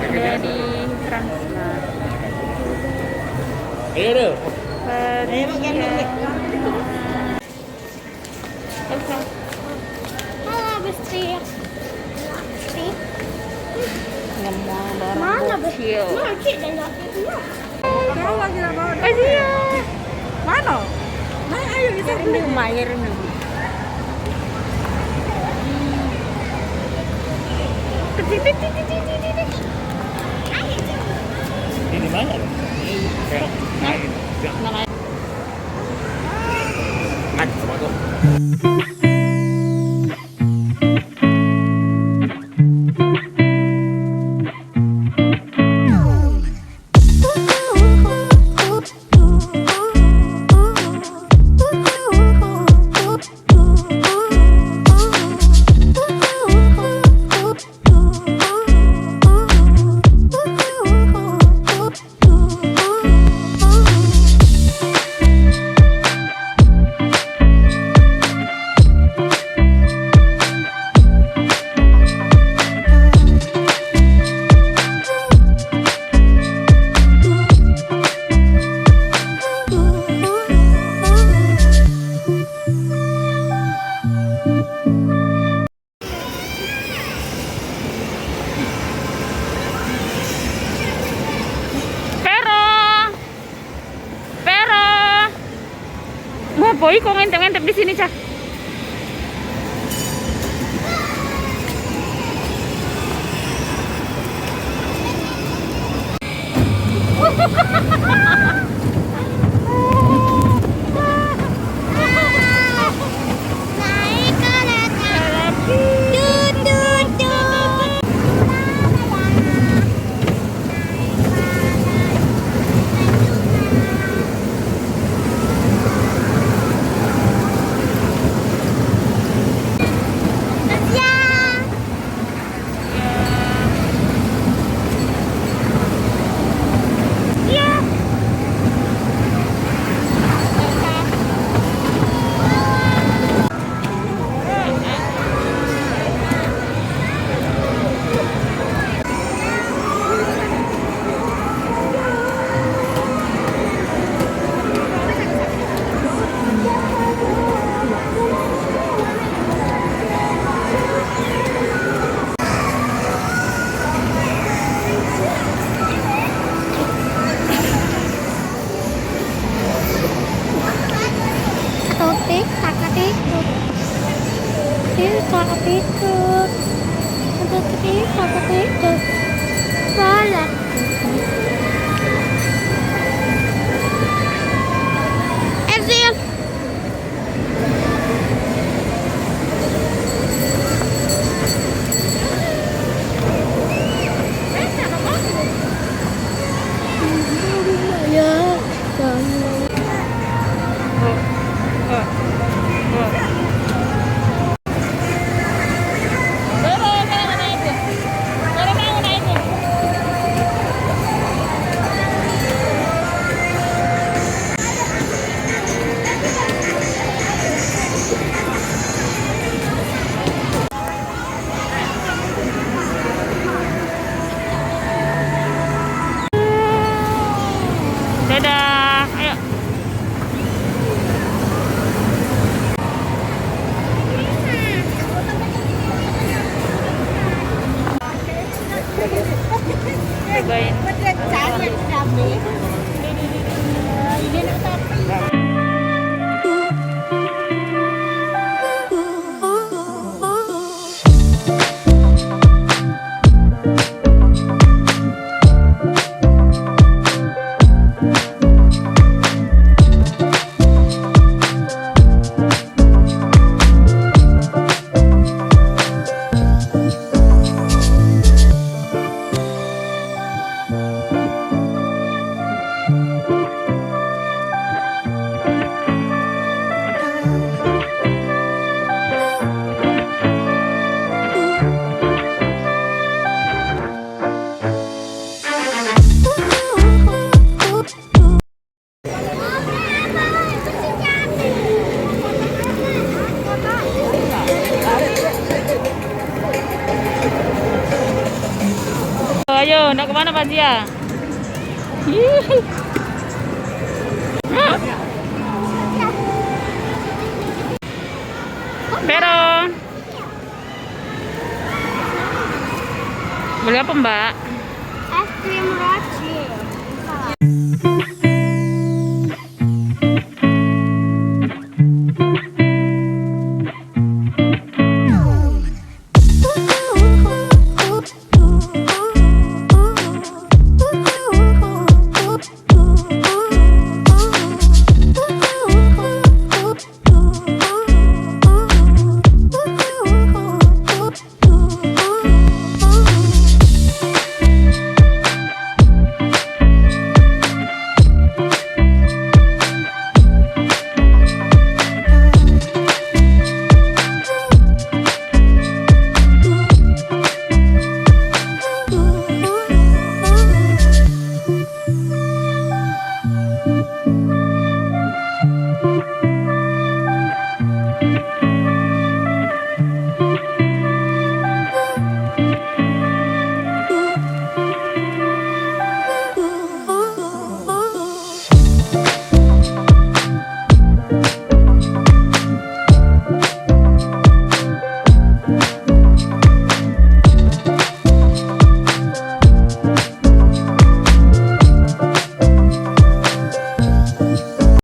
Ada di Transmart. Ayo deh. Halo, Besti. Ngomong barang Mana, bocil. Mana, Cik, dan David? Kau lagi nak bawa. Iya. Mana? Mana ayo kita Ini bayar ni. Ini mana? Namanya Ngan, sama tu. Boy kok ngintip-ngintip di sini, Cah? Naik kereta. Dut, dut, dut. Tutik, kakak tikuk. Kakak tikuk. Tutik, kakak tikuk. Salah. Ezil. Ya, Dadah. Ayo. Cobain. nak kemana Fazia? Ih. Pero beli apa Mbak? Es krim roti.